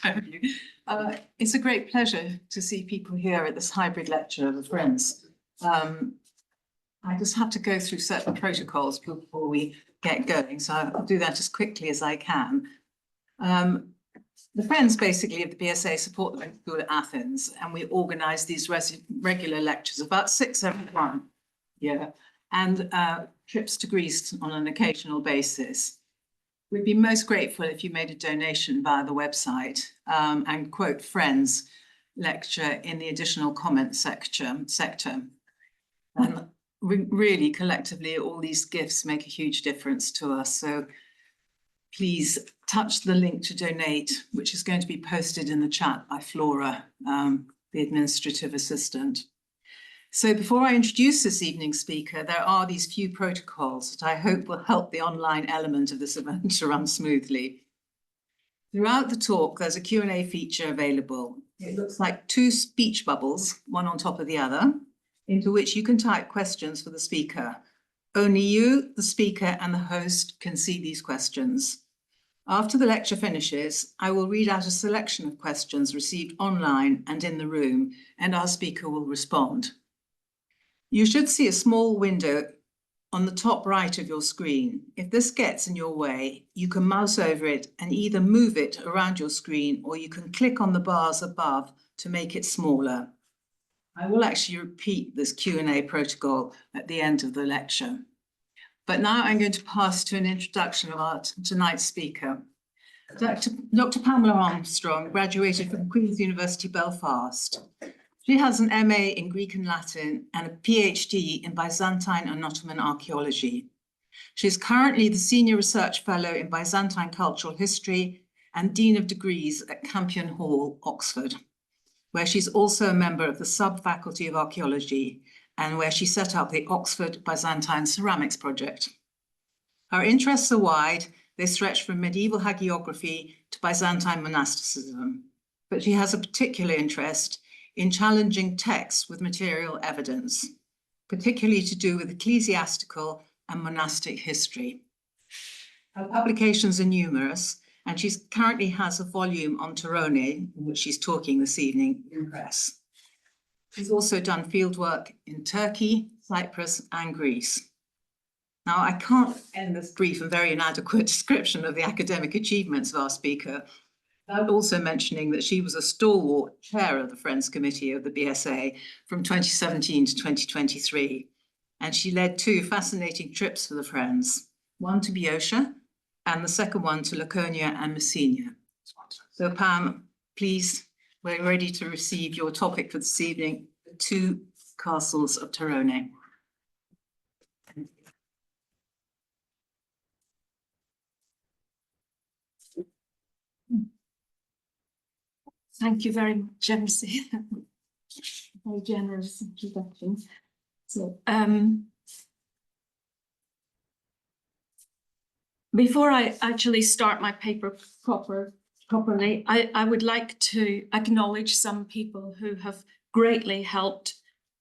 don't you? It's a great pleasure to see people here at this hybrid lecture of Friends. I just have to go through certain protocols before we get going, so I'll do that as quickly as I can. The Friends basically of the BSA support the Medical School at Athens, and we organise these regular lectures, about 6 every one year, and trips to Greece on an occasional basis. We'd be most grateful if you made a donation via the website and quote Friends lecture in the additional comments sector. Really, collectively, all these gifts make a huge difference to us. So please touch the link to donate, which is going to be posted in the chat by Flora, the administrative assistant. So before I introduce this evening's speaker, there are these few protocols that I hope will help the online element of this event to run smoothly. Throughout the talk, there's a Q&A feature available. It looks like 2 speech bubbles, one on top of the other, into which you can type questions for the speaker. Only you, the speaker, and the host can see these questions. After the lecture finishes, I will read out a selection of questions received online and in the room, and our speaker will respond. You should see a small window on the top right of your screen. If this gets in your way, you can mouse over it and either move it around your screen, or you can click on the bars above to make it smaller. I will actually repeat this Q&A protocol at the end of the lecture. But now I'm going to pass to an introduction of tonight's speaker. Dr. Pamela Armstrong graduated from Queen's University Belfast. She has an MA in Greek and Latin and a PhD in Byzantine and Ottoman archaeology. She is currently the Senior Research Fellow in Byzantine Cultural History and Dean of Degrees at Campion Hall, Oxford, where she's also a member of the Sub-Faculty of Archaeology and where she set up the Oxford Byzantine Ceramics Project. Her interests are wide. They stretch from medieval hagiography to Byzantine monasticism, but she has a particular interest in challenging texts with material evidence, particularly to do with ecclesiastical and monastic history. Her publications are numerous, and she currently has a volume on Torone, in which she's talking this evening, in press. She's also done fieldwork in Turkey, Cyprus, and Greece. Now, I can't end this brief and very inadequate description of the academic achievements of our speaker without also mentioning that she was a stalwart chair of the Friends Committee of the BSA from 2017 to 2023, and she led 2 fascinating trips for the Friends, one to Boeotia and the second one to Laconia and Messenia. So Pam, please, we're ready to receive your topic for this evening, the 2 castles of Torone. Thank you very much, MC. Very generous introduction. So, before I actually start my paper properly, I would like to acknowledge some people who have greatly helped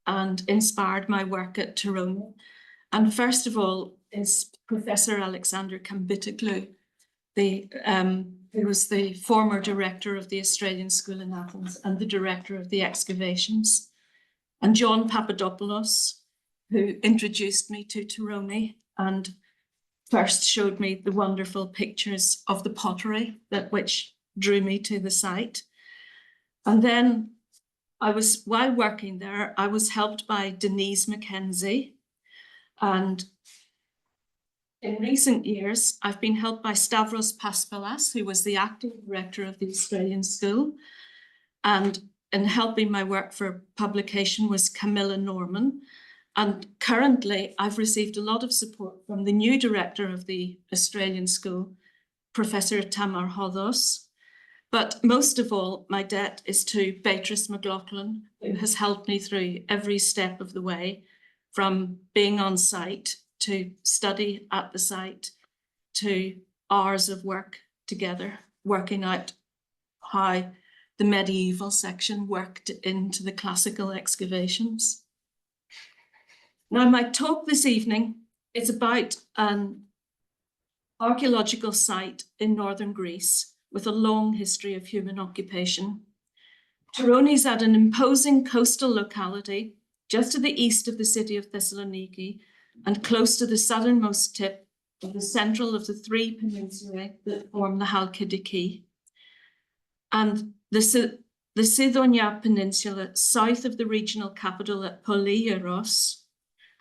and inspired my work at Torone. And first of all is Professor Alexander Kambitoglu, who was the former director of the Australian School in Athens and the director of the excavations, and John Papadopoulos, who introduced me to Torone and first showed me the wonderful pictures of the pottery which drew me to the site. And then while working there, I was helped by Denise Mackenzie, and in recent years, I've been helped by Stavros Paspallas, who was the acting director of the Australian School. And in helping my work for publication was Camilla Norman. And currently, I've received a lot of support from the new director of the Australian School, Professor Tamar Hodos. But most of all, my debt is to Beatrice McLaughlin, who has helped me through every step of the way, from being on site to study at the site, to hours of work together, working out how the medieval section worked into the classical excavations. Now, my talk this evening is about an archaeological site in northern Greece, with a long history of human occupation. Torone is at an imposing coastal locality just to the east of the city of Thessaloniki and close to the southernmost tip of the central of the three peninsulae that form the Chalkidiki. And the Sithonia Peninsula, south of the regional capital at Polyeros,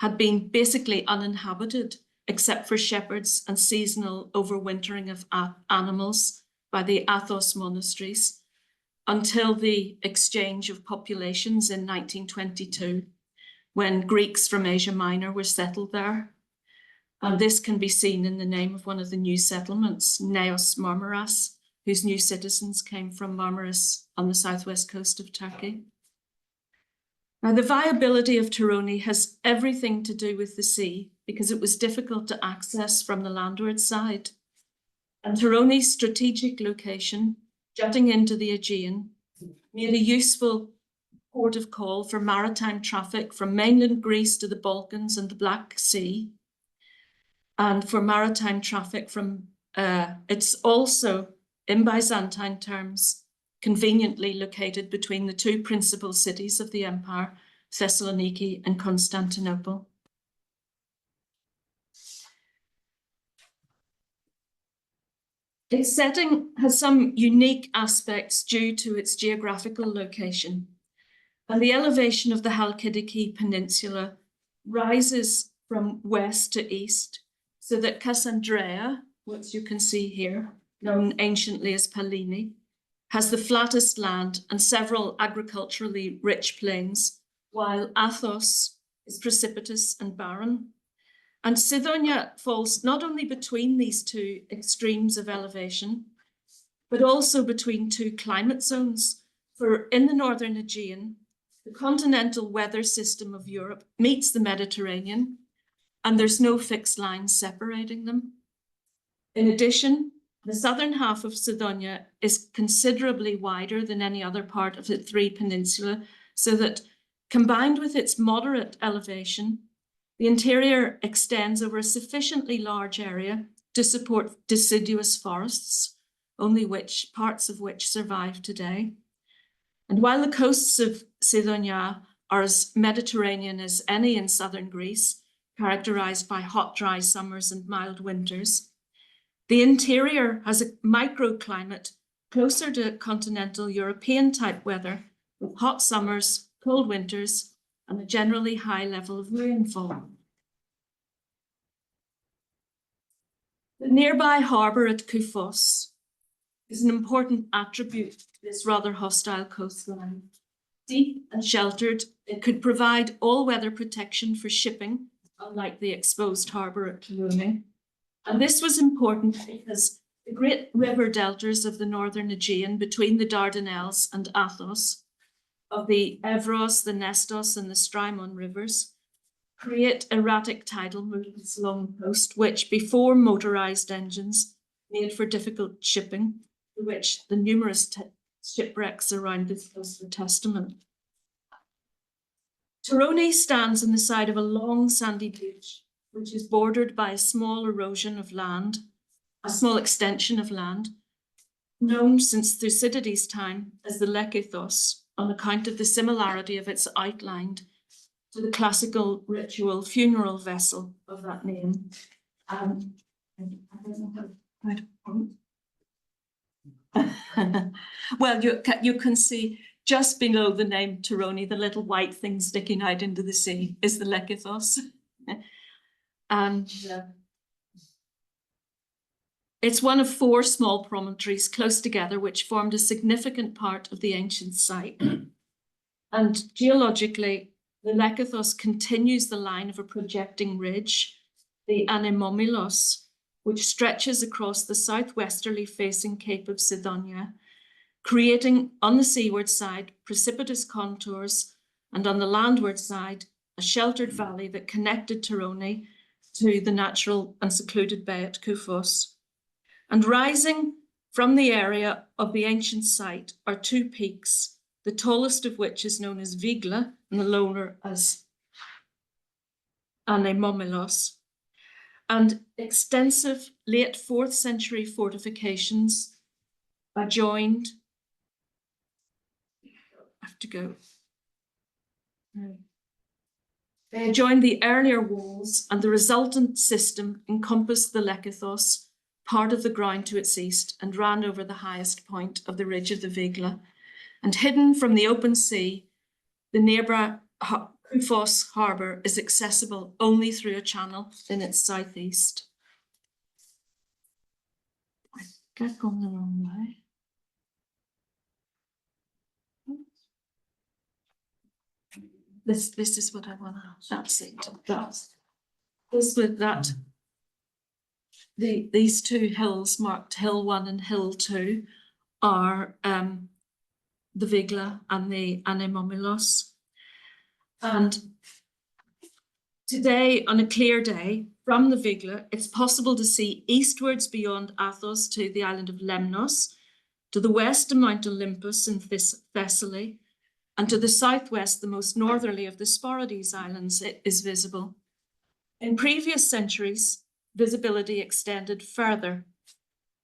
had been basically uninhabited except for shepherds and seasonal overwintering of animals by the Athos monasteries until the exchange of populations in 1922, when Greeks from Asia Minor were settled there. And this can be seen in the name of one of the new settlements, Neos Marmaras, whose new citizens came from Marmaris on the southwest coast of Turkey. Now, the viability of Torone has everything to do with the sea because it was difficult to access from the landward side. And Torone's strategic location, jutting into the Aegean, made a useful port of call for maritime traffic from mainland Greece to the Balkans and the Black Sea, and for maritime traffic from, it's also, in Byzantine terms, conveniently located between the two principal cities of the empire, Thessaloniki and Constantinople. Its setting has some unique aspects due to its geographical location. And the elevation of the Chalkidiki Peninsula rises from west to east, so that Cassandrea, which you can see here, known anciently as Pallene, has the flattest land and several agriculturally rich plains, while Athos is precipitous and barren. And Sithonia falls not only between these two extremes of elevation, but also between two climate zones. For in the northern Aegean, the continental weather system of Europe meets the Mediterranean, and there's no fixed line separating them. In addition, the southern half of Sithonia is considerably wider than any other part of the three peninsula, so that combined with its moderate elevation, the interior extends over a sufficiently large area to support deciduous forests, only parts of which survive today. And while the coasts of Sithonia are as Mediterranean as any in southern Greece, characterized by hot, dry summers and mild winters, the interior has a microclimate closer to continental European type weather, with hot summers, cold winters, and a generally high level of rainfall. The nearby harbour at Kouphos is an important attribute to this rather hostile coastline. Deep and sheltered, it could provide all-weather protection for shipping, unlike the exposed harbour at Torone. And this was important because the great river deltas of the northern Aegean between the Dardanelles and Athos, of the Evros, the Nestos, and the Strymon rivers, create erratic tidal movements along the coast, which, before motorized engines, made for difficult shipping, to which the numerous shipwrecks around this coast are testament. Torone stands on the side of a long sandy beach, which is bordered by a small erosion of land, a small extension of land, known since Thucydides' time as the Lekythos, on account of the similarity of its outline to the classical ritual funeral vessel of that name. Well, you can see just below the name Torone, the little white thing sticking out into the sea is the Lekythos. And it's one of four small promontories close together, which formed a significant part of the ancient site. And geologically, the Lekythos continues the line of a projecting ridge, the Anemomilos, which stretches across the southwesterly facing Cape of Sithonia, creating on the seaward side precipitous contours, and on the landward side, a sheltered valley that connected Torone to the natural and secluded bay at Kouphos. And rising from the area of the ancient site are two peaks, the tallest of which is known as Vigla and the lower as Anemomilos, and extensive late 4th century fortifications adjoined. I have to go. They adjoined the earlier walls, and the resultant system encompassed the Lekythos, part of the ground to its east, and ran over the highest point of the ridge of the Vigla. And hidden from the open sea, the nearby Olympos harbour is accessible only through a channel in its southeast. I got going the wrong way. This is what I want to. That's it. These two hills marked Hill 1 and Hill 2 are the Vigla and the Anemomelos. And today, on a clear day, from the Vigla, it's possible to see eastwards beyond Athos to the island of Lemnos, to the west to Mount Olympos in Thessaly, and to the southwest, the most northerly of the Sporades Islands is visible. In previous centuries, visibility extended further.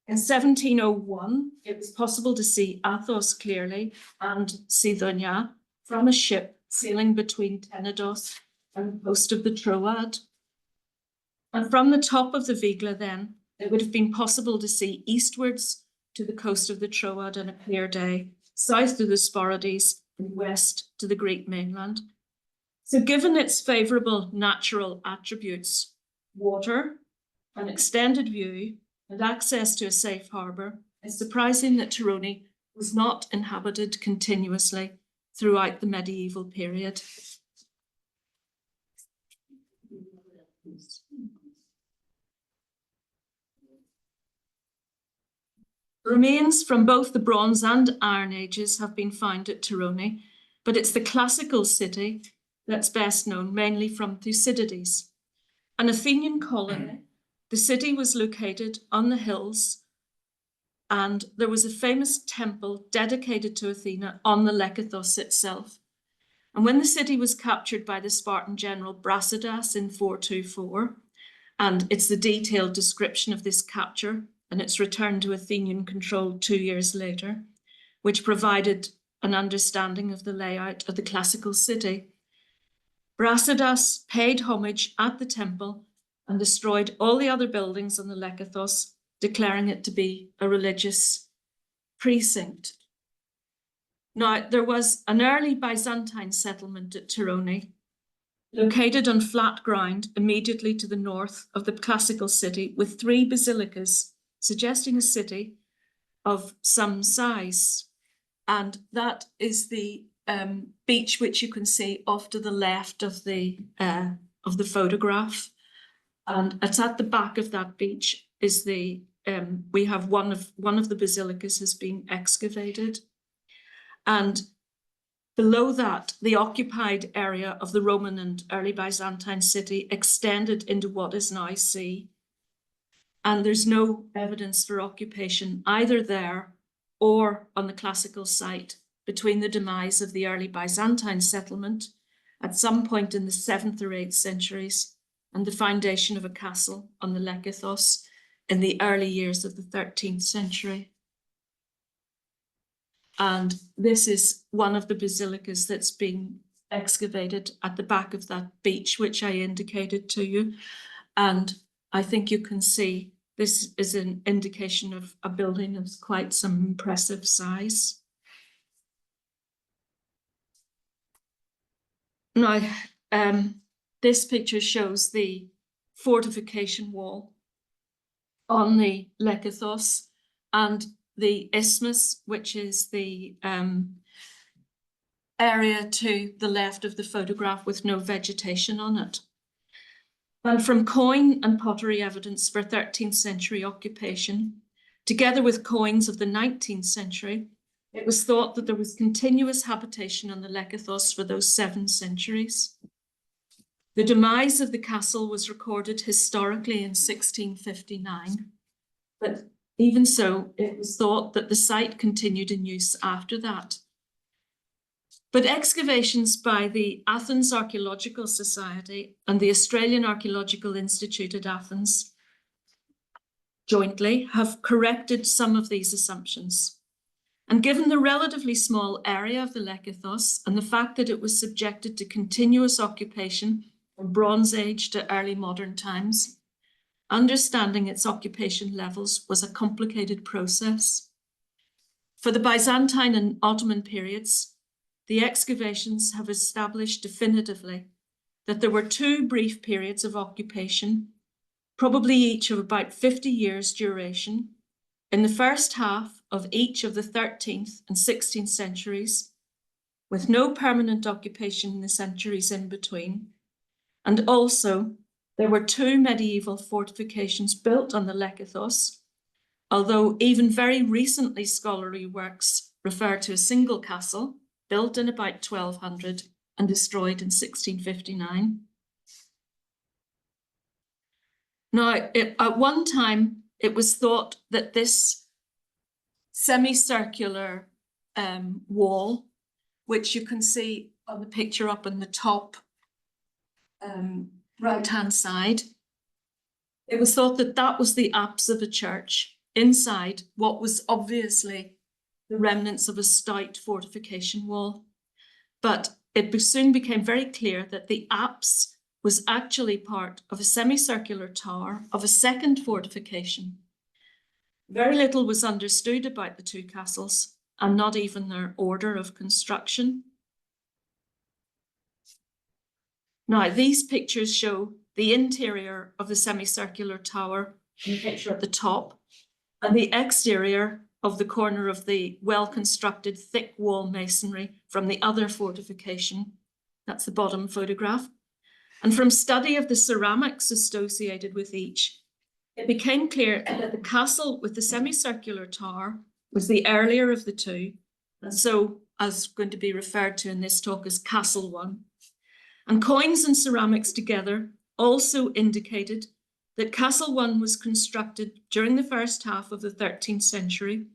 In 1701, it was possible to see Athos clearly and Sithonia from a ship sailing between Tenedos and the coast of the Troad. And from the top of the Vigla then, it would have been possible to see eastwards to the coast of the Troad on a clear day, south to the Sporades, and west to the Greek mainland. So given its favourable natural attributes, water, an extended view, and access to a safe harbour, it's surprising that Torone was not inhabited continuously throughout the medieval period. Remains from both the Bronze and Iron Ages have been found at Torone, but it's the classical city that's best known, mainly from Thucydides. An Athenian colony, the city was located on the hills, and there was a famous temple dedicated to Athena on the Lekythos itself. And when the city was captured by the Spartan general Brasidas in 424, and it's the detailed description of this capture and its return to Athenian control 2 years later, which provided an understanding of the layout of the classical city. Brasidas paid homage at the temple and destroyed all the other buildings on the Lekythos, declaring it to be a religious precinct. Now, there was an early Byzantine settlement at Torone, located on flat ground immediately to the north of the classical city, with 3 basilicas, suggesting a city of some size. And that is the beach which you can see off to the left of the photograph. And it's at the back of that beach is the we have one of the basilicas has been excavated, and below that the occupied area of the Roman and early Byzantine city extended into what is now sea. And there's no evidence for occupation either there or on the classical site between the demise of the early Byzantine settlement at some point in the 7th or 8th centuries and the foundation of a castle on the Lekythos in the early years of the 13th century. And this is one of the basilicas that's been excavated at the back of that beach, which I indicated to you. And I think you can see this is an indication of a building of quite some impressive size. Now, this picture shows the fortification wall on the Lekythos and the isthmus, which is the area to the left of the photograph with no vegetation on it. And from coin and pottery evidence for 13th century occupation, together with coins of the 19th century, it was thought that there was continuous habitation on the Lekythos for those 7 centuries. The demise of the castle was recorded historically in 1659, but even so, it was thought that the site continued in use after that. But excavations by the Athens Archaeological Society and the Australian Archaeological Institute at Athens jointly have corrected some of these assumptions. And given the relatively small area of the Lekythos and the fact that it was subjected to continuous occupation from Bronze Age to early modern times, understanding its occupation levels was a complicated process. For the Byzantine and Ottoman periods, the excavations have established definitively that there were two brief periods of occupation, probably each of about 50 years duration, in the first half of each of the 13th and 16th centuries, with no permanent occupation in the centuries in between. And also, there were two medieval fortifications built on the Lekythos, although even very recently scholarly works refer to a single castle built in about 1200 and destroyed in 1659. Now, at one time, it was thought that this semicircular wall, which you can see on the picture up in the top right-hand side, it was thought that that was the apse of a church inside what was obviously the remnants of a stout fortification wall. But it soon became very clear that the apse was actually part of a semicircular tower of a second fortification. Very little was understood about the two castles, and not even their order of construction. Now, these pictures show the interior of the semicircular tower, in the picture at the top, and the exterior of the corner of the well-constructed thick wall masonry from the other fortification. That's the bottom photograph. And from study of the ceramics associated with each, it became clear that the castle with the semicircular tower was the earlier of the two, and so as going to be referred to in this talk as Castle One. And coins and ceramics together also indicated that Castle One was constructed during the first half of the 13th century,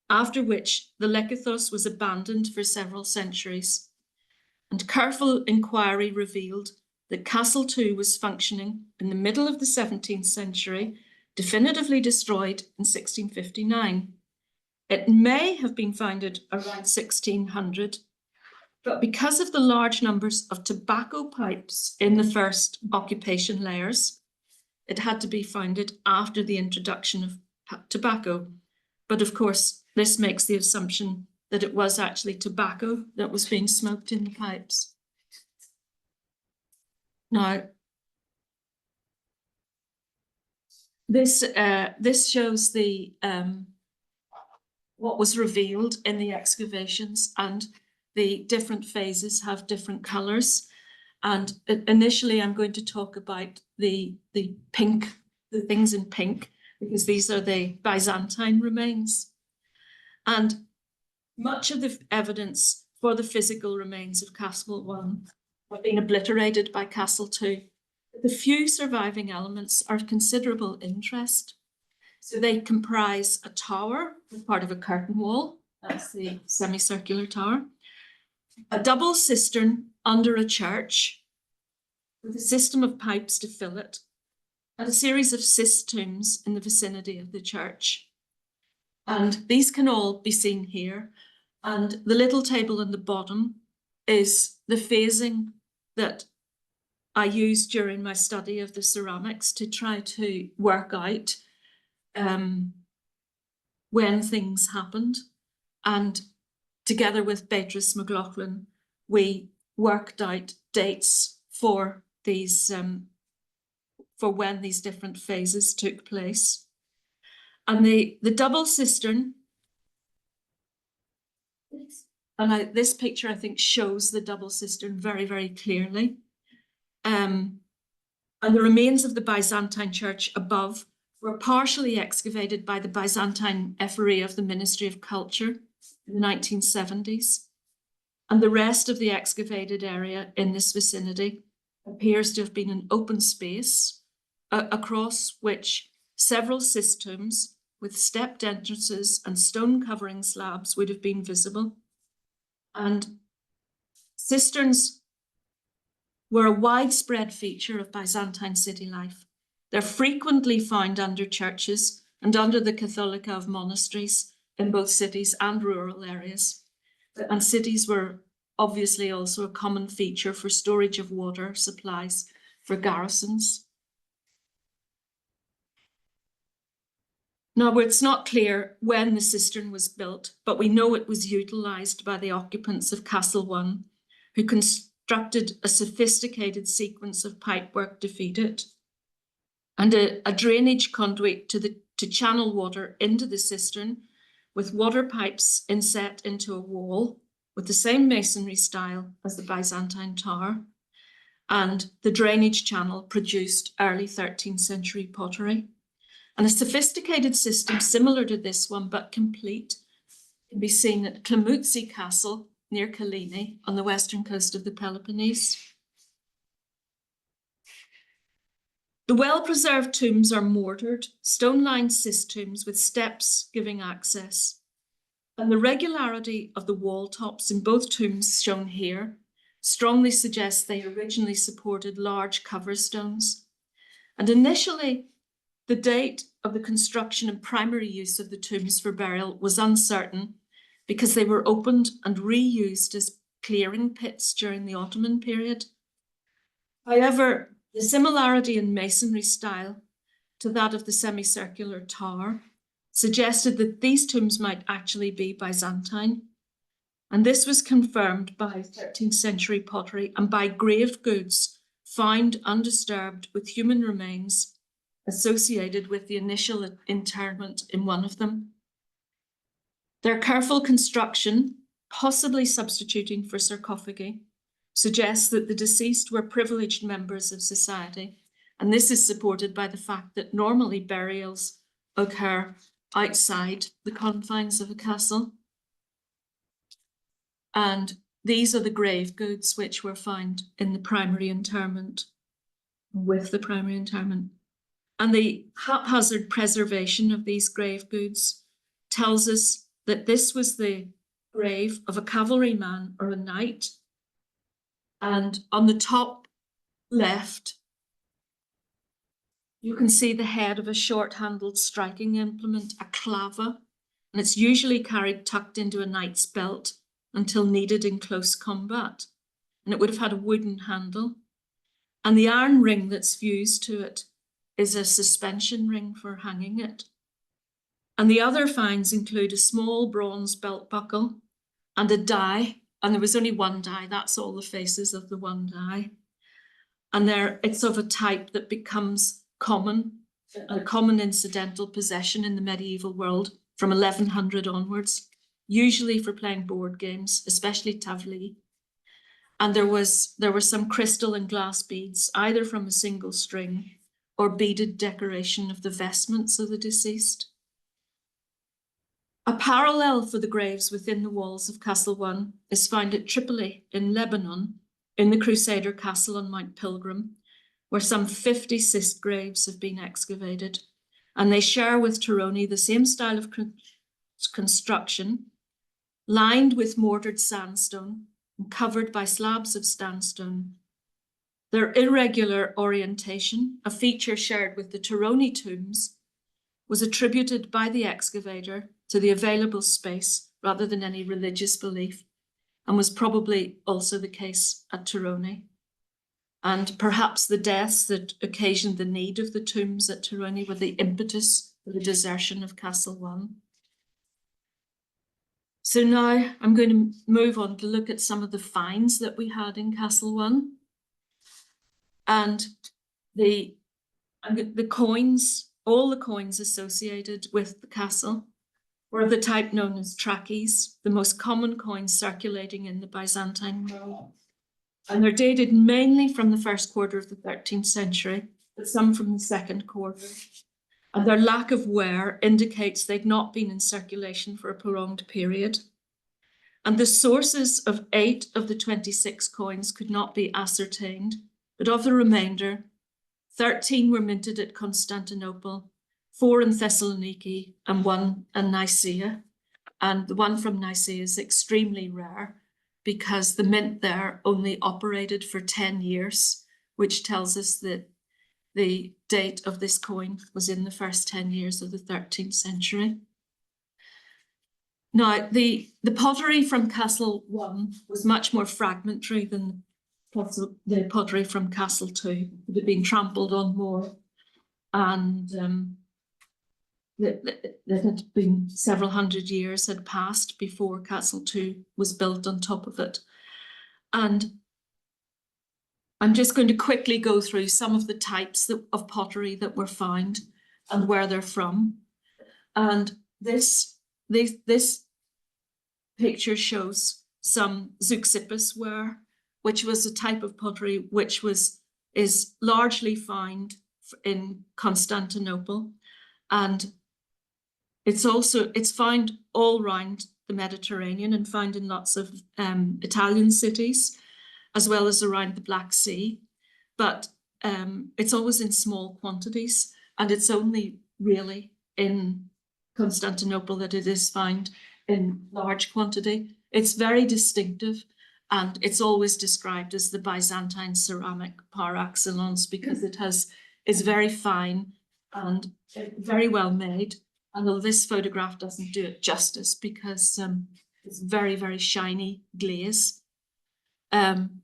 after which the Lekythos was abandoned for several centuries. And careful inquiry revealed that Castle Two was functioning in the middle of the 17th century, definitively destroyed in 1659. It may have been founded around 1600, but because of the large numbers of tobacco pipes in the first occupation layers, it had to be founded after the introduction of tobacco. But of course, this makes the assumption that it was actually tobacco that was being smoked in the pipes. Now, this shows the what was revealed in the excavations, and the different phases have different colors. And initially, I'm going to talk about the pink, the things in pink, because these are the Byzantine remains. And much of the evidence for the physical remains of Castle One have been obliterated by Castle Two. The few surviving elements are of considerable interest. So they comprise a tower as part of a curtain wall, that's the semicircular tower, a double cistern under a church with a system of pipes to fill it, and a series of cist tombs in the vicinity of the church. And these can all be seen here. And the little table on the bottom is the phasing that I used during my study of the ceramics to try to work out when things happened. And together with Beatrice McLaughlin, we worked out dates for these, for when these different phases took place. And the double cistern, and this picture I think shows the double cistern very, very clearly. And the remains of the Byzantine church above were partially excavated by the Byzantine effery of the Ministry of Culture in the 1970s. And the rest of the excavated area in this vicinity appears to have been an open space across which several cist tombs with stepped entrances and stone covering slabs would have been visible. And cisterns were a widespread feature of Byzantine city life. They're frequently found under churches and under the Catholica of monasteries in both cities and rural areas. And cities were obviously also a common feature for storage of water supplies for garrisons. Now, it's not clear when the cistern was built, but we know it was utilised by the occupants of Castle 1, who constructed a sophisticated sequence of pipework to feed it, and a drainage conduit to channel water into the cistern, with water pipes inset into a wall with the same masonry style as the Byzantine tower. And the drainage channel produced early 13th century pottery. And a sophisticated system similar to this one, but complete, can be seen at Klamutsi Castle near Kalini on the western coast of the Peloponnese. The well-preserved tombs are mortared, stone-lined cistombs with steps giving access. And the regularity of the wall tops in both tombs shown here strongly suggests they originally supported large cover stones. And initially, the date of the construction and primary use of the tombs for burial was uncertain because they were opened and reused as clearing pits during the Ottoman period. However, the similarity in masonry style to that of the semicircular tower suggested that these tombs might actually be Byzantine. And this was confirmed by 13th century pottery and by grave goods found undisturbed with human remains associated with the initial interment in one of them. Their careful construction, possibly substituting for sarcophagi, suggests that the deceased were privileged members of society, and this is supported by the fact that normally burials occur outside the confines of a castle. And these are the grave goods which were found in the primary interment, with the primary interment. And the haphazard preservation of these grave goods tells us that this was the grave of a cavalryman or a knight. And on the top left, you can see the head of a short-handled striking implement, a clava, and it's usually carried tucked into a knight's belt until needed in close combat. And it would have had a wooden handle. And the iron ring that's fused to it is a suspension ring for hanging it. And the other finds include a small bronze belt buckle and a die, and there was only one die, that's all the faces of the one die. And it's of a type that becomes a common incidental possession in the medieval world from 1100 onwards, usually for playing board games, especially tavli. And there were some crystal and glass beads, either from a single string or beaded decoration of the vestments of the deceased. A parallel for the graves within the walls of Castle 1 is found at Tripoli in Lebanon, in the Crusader castle on Mount Pilgrim, where some 50 cist graves have been excavated. And they share with Torone the same style of construction, lined with mortared sandstone and covered by slabs of sandstone. Their irregular orientation, a feature shared with the Torone tombs, was attributed by the excavator to the available space rather than any religious belief, and was probably also the case at Torone. And perhaps the deaths that occasioned the need of the tombs at Torone were the impetus for the desertion of Castle 1. So now I'm going to move on to look at some of the finds that we had in Castle 1. And the coins, all the coins associated with the castle, were of the type known as trachis, the most common coins circulating in the Byzantine world. And they're dated mainly from the first quarter of the 13th century, but some from the second quarter. And their lack of wear indicates they'd not been in circulation for a prolonged period. And the sources of 8 of the 26 coins could not be ascertained, but of the remainder, 13 were minted at Constantinople, 4 in Thessaloniki, and 1 in Nicaea. And the one from Nicaea is extremely rare because the mint there only operated for 10 years, which tells us that the date of this coin was in the first 10 years of the 13th century. Now, the pottery from Castle 1 was much more fragmentary than the pottery from Castle 2. It had been trampled on more, and there had been several hundred years had passed before Castle 2 was built on top of it. And I'm just going to quickly go through some of the types of pottery that were found and where they're from. And this picture shows some zeuxippus ware, which was a type of pottery which is largely found in Constantinople, and it's found all around the Mediterranean and found in lots of Italian cities, as well as around the Black Sea. But it's always in small quantities, and it's only really in Constantinople that it is found in large quantity. It's very distinctive, and it's always described as the Byzantine ceramic par excellence because it's very fine and very well made. Although this photograph doesn't do it justice because it's very, very shiny glaze. And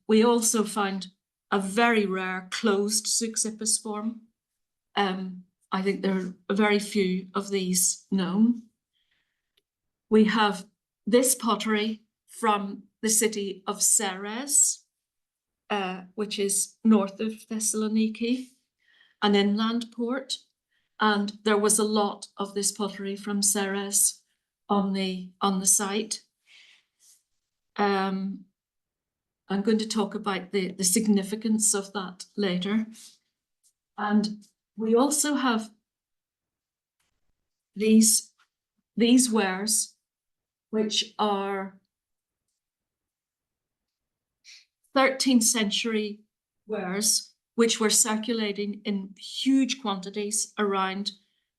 we also found a very rare closed zeuxippus form. I think there are very few of these known. We have this pottery from the city of Ceres, which is north of Thessaloniki, an inland port. And there was a lot of this pottery from Ceres on the site. I'm going to talk about the significance of that later. And we also have these wares, which are 13th century wares, which were circulating in huge quantities around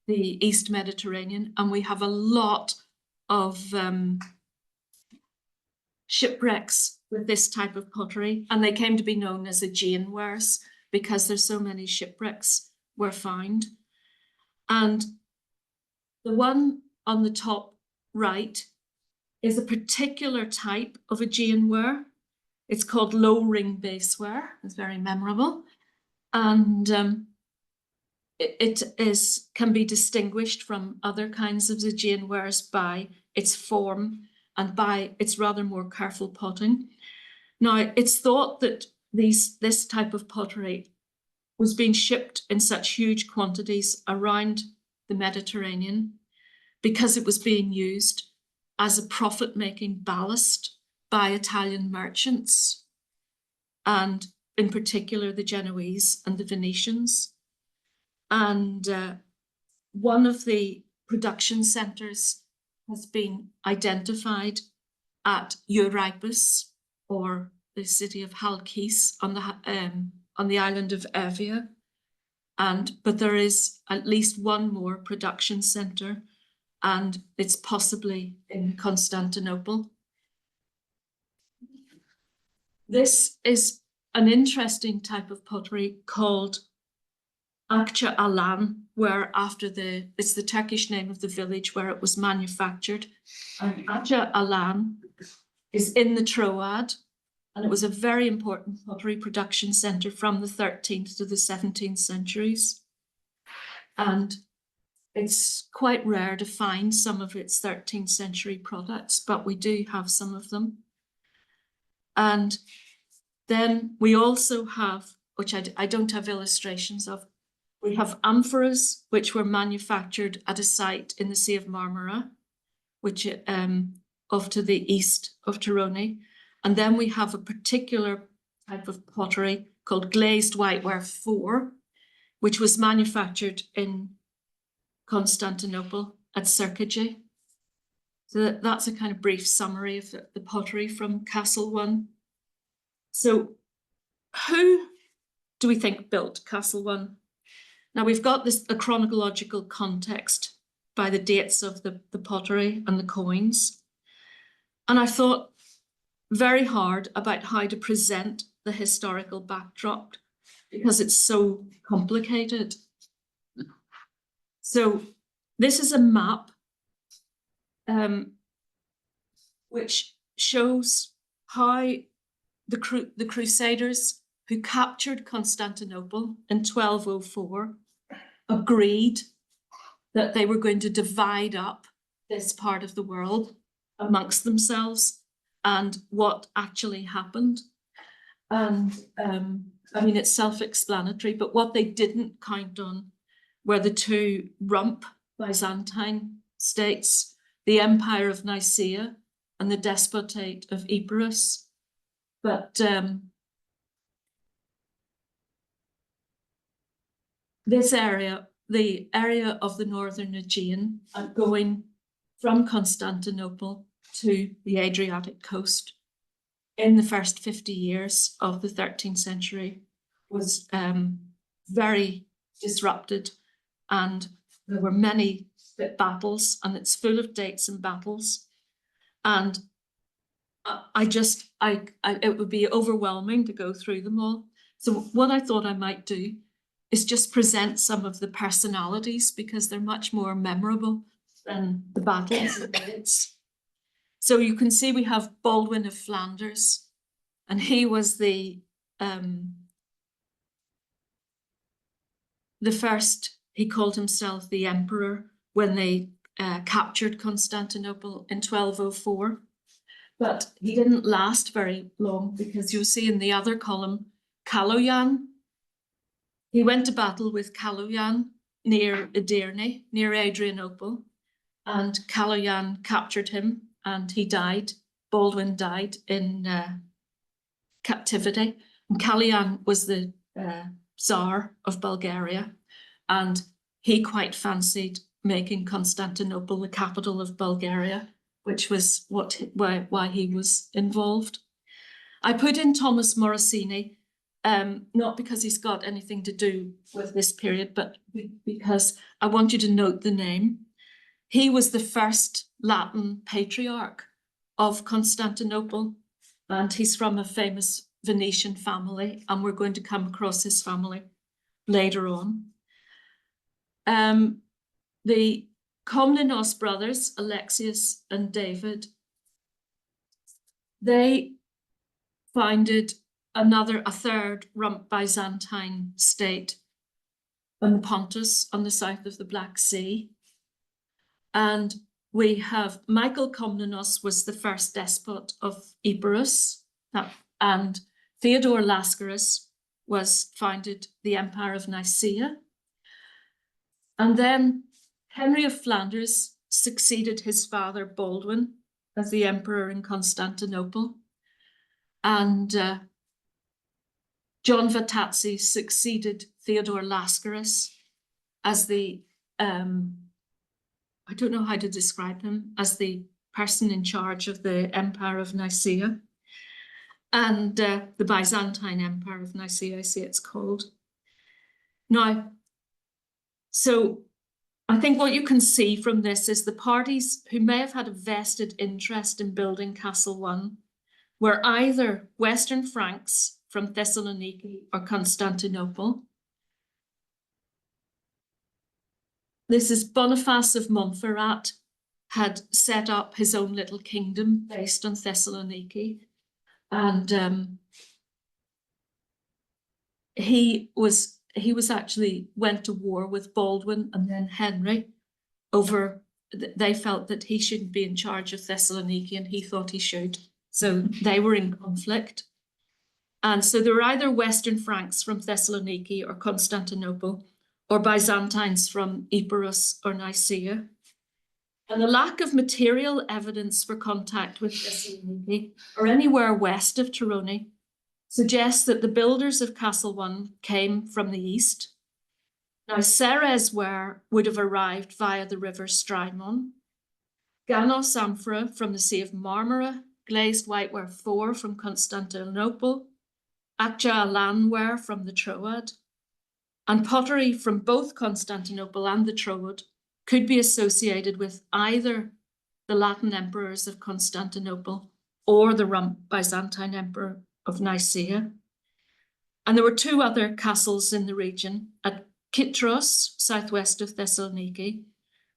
the East Mediterranean. And we have a lot of shipwrecks with this type of pottery, and they came to be known as Aegean wares because there's so many shipwrecks were found. And the one on the top right is a particular type of Aegean ware. It's called low ring base ware. It's very memorable. And it can be distinguished from other kinds of Aegean wares by its form and by its rather more careful potting. Now, it's thought that this type of pottery was being shipped in such huge quantities around the Mediterranean because it was being used as a profit-making ballast by Italian merchants, and in particular the Genoese and the Venetians. And one of the production centres has been identified at Euripus, or the city of Halkis on the island of Evia. But there is at least one more production centre, and it's possibly in Constantinople. This is an interesting type of pottery called Akça Alan, where it's the Turkish name of the village where it was manufactured. And Akça Alan is in the Troad, and it was a very important pottery production centre from the 13th to the 17th centuries. And it's quite rare to find some of its 13th century products, but we do have some of them. And then we also have, which I don't have illustrations of, we have amphoras, which were manufactured at a site in the Sea of Marmara, which off to the east of Torone. And then we have a particular type of pottery called glazed whiteware 4, which was manufactured in Constantinople at Chalkidiki. So that's a kind of brief summary of the pottery from Castle 1. So who do we think built Castle 1? Now we've got a chronological context by the dates of the pottery and the coins. And I thought very hard about how to present the historical backdrop because it's so complicated. So this is a map which shows how the Crusaders who captured Constantinople in 1204 agreed that they were going to divide up this part of the world amongst themselves, and what actually happened. And I mean, it's self-explanatory, but what they didn't count on were the two rump Byzantine states, the Empire of Nicaea and the Despotate of Epirus. But this area, the area of the northern Aegean, going from Constantinople to the Adriatic coast in the first 50 years of the 13th century, was very disrupted, and there were many battles, and it's full of dates and battles. And it would be overwhelming to go through them all. So what I thought I might do is just present some of the personalities, because they're much more memorable than the battles and dates. So you can see we have Baldwin of Flanders, and he was the first. He called himself the emperor when they captured Constantinople in 1204. But he didn't last very long, because you'll see in the other column, Kaloyan. He went to battle with Kaloyan near Edirne, near Adrianople, and Kaloyan captured him and he died. Baldwin died in captivity. And Kaloyan was the Tsar of Bulgaria, and he quite fancied making Constantinople the capital of Bulgaria, which was why he was involved. I put in Thomas Morosini, not because he's got anything to do with this period, but because I want you to note the name. He was the first Latin patriarch of Constantinople, and he's from a famous Venetian family, and we're going to come across his family later on. The Komnenos brothers, Alexius and David, they founded a third rump Byzantine state in the Pontus on the south of the Black Sea. And we have Michael Komnenos was the first despot of Epirus, and Theodore Lascaris founded the Empire of Nicaea. And then Henry of Flanders succeeded his father Baldwin as the emperor in Constantinople. And John Vatazzi succeeded Theodore Lascaris as the, I don't know how to describe him, as the person in charge of the Empire of Nicaea. And the Byzantine Empire of Nicaea, I see it's called. Now, so I think what you can see from this is the parties who may have had a vested interest in building Castle One were either Western Franks from Thessaloniki or Constantinople. This is Boniface of Montferrat had set up his own little kingdom based on Thessaloniki, and he actually went to war with Baldwin and then Henry over, they felt that he shouldn't be in charge of Thessaloniki and he thought he should. So they were in conflict. And so there were either Western Franks from Thessaloniki or Constantinople, or Byzantines from Epirus or Nicaea. And the lack of material evidence for contact with Thessaloniki or anywhere west of Torone suggests that the builders of Castle One came from the east. Now, Ceres would have arrived via the river Strymon, Ganos amphora from the Sea of Marmara, glazed whiteware 4 from Constantinople, Accia Alanware from the Troad, and pottery from both Constantinople and the Troad could be associated with either the Latin emperors of Constantinople or the rump Byzantine emperor of Nicaea. And there were 2 other castles in the region, at Kitros, southwest of Thessaloniki,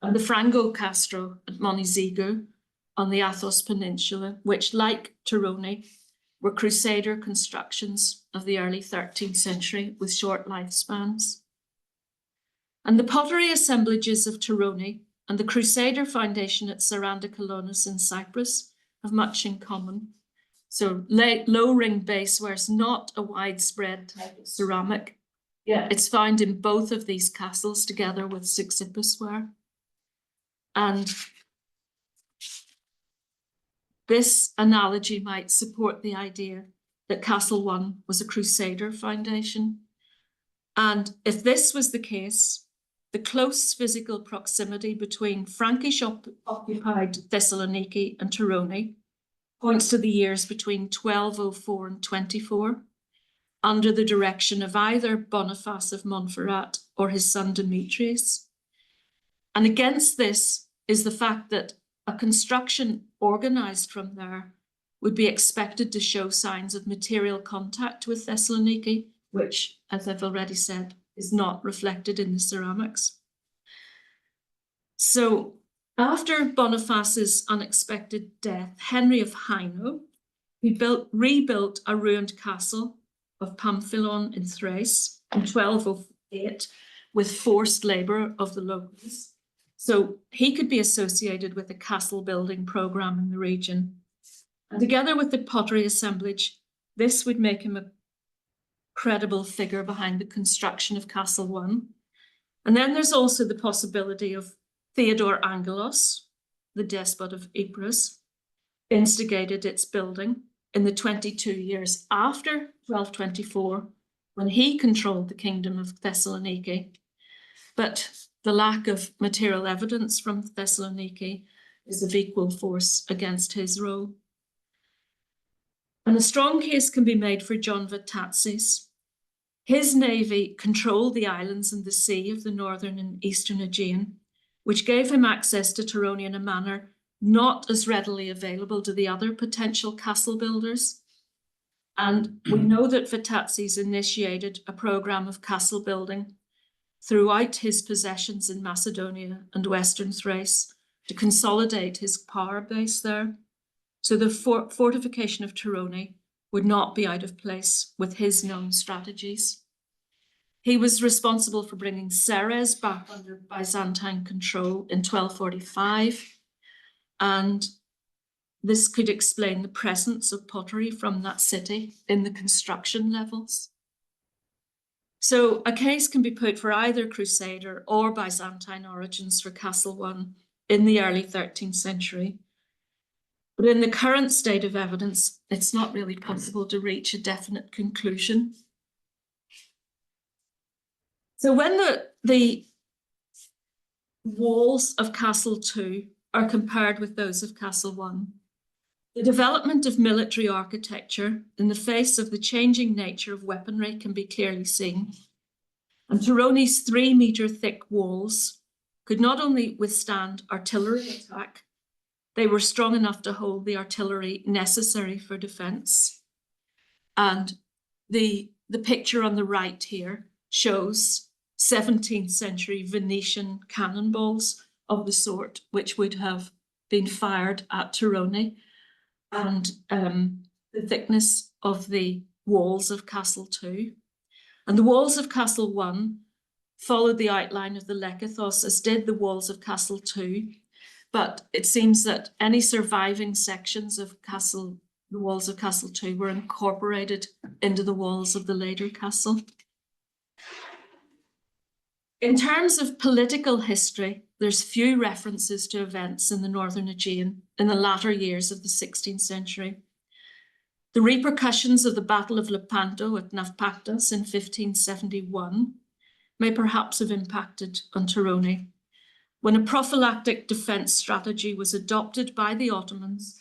and the Frango Castro at Montezigou on the Athos Peninsula, which, like Torone, were Crusader constructions of the early 13th century with short lifespans. And the pottery assemblages of Torone and the Crusader foundation at Sarandakolonis in Cyprus have much in common. So low ring base ware is not a widespread type of ceramic. Yeah, it's found in both of these castles together with Xipsippus ware. And this analogy might support the idea that Castle 1 was a Crusader foundation. And if this was the case, the close physical proximity between Frankish-occupied Thessaloniki and Torone points to the years between 1204 and 24, under the direction of either Boniface of Montferrat or his son Demetrius. And against this is the fact that a construction organized from there would be expected to show signs of material contact with Thessaloniki, which, as I've already said, is not reflected in the ceramics. So after Boniface's unexpected death, Henry of Hainaut, he rebuilt a ruined castle of Pamphilon in Thrace in 1208 with forced labor of the locals. So he could be associated with a castle building program in the region. And together with the pottery assemblage, this would make him a credible figure behind the construction of Castle 1. And then there's also the possibility of Theodore Angelos, the despot of Ypres, instigated its building in the 22 years after 1224, when he controlled the kingdom of Thessaloniki. But the lack of material evidence from Thessaloniki is of equal force against his role. And a strong case can be made for John Vatatzes. His navy controlled the islands and the sea of the northern and eastern Aegean, which gave him access to Torone in a manner not as readily available to the other potential castle builders. And we know that Vatatzes initiated a program of castle building throughout his possessions in Macedonia and Western Thrace to consolidate his power base there. So the fortification of Torone would not be out of place with his known strategies. He was responsible for bringing Ceres back under Byzantine control in 1245, and this could explain the presence of pottery from that city in the construction levels. So a case can be put for either Crusader or Byzantine origins for Castle 1 in the early 13th century. But in the current state of evidence, it's not really possible to reach a definite conclusion. So when the walls of Castle 2 are compared with those of Castle 1, the development of military architecture in the face of the changing nature of weaponry can be clearly seen. And Torone's 3-meter thick walls could not only withstand artillery attack, they were strong enough to hold the artillery necessary for defense. And the picture on the right here shows 17th century Venetian cannonballs of the sort which would have been fired at Torone, and the thickness of the walls of Castle 2. And the walls of Castle 1 followed the outline of the Lekathos, as did the walls of Castle 2. But it seems that any surviving sections of the walls of Castle 2 were incorporated into the walls of the later castle. In terms of political history, there's few references to events in the northern Aegean in the latter years of the 16th century. The repercussions of the Battle of Lepanto at Naupactus in 1571 may perhaps have impacted on Torone, when a prophylactic defense strategy was adopted by the Ottomans,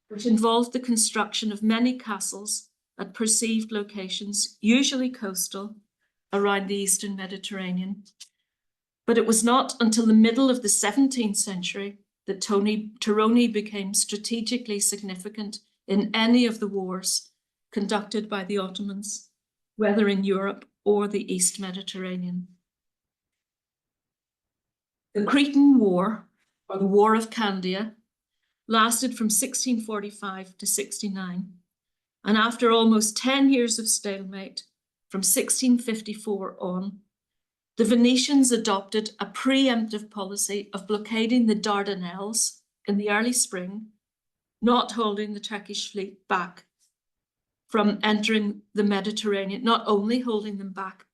which involved the construction of many castles at perceived locations, usually coastal, around the Eastern Mediterranean. But it was not until the middle of the 17th century that Torone became strategically significant in any of the wars conducted by the Ottomans, whether in Europe or the East Mediterranean. The Cretan War, or the War of Candia, lasted from 1645 to 69. And after almost 10 years of stalemate, from 1654 on, the Venetians adopted a preemptive policy of blockading the Dardanelles in the early spring, not holding the Turkish fleet back from entering the Mediterranean, not only holding them back,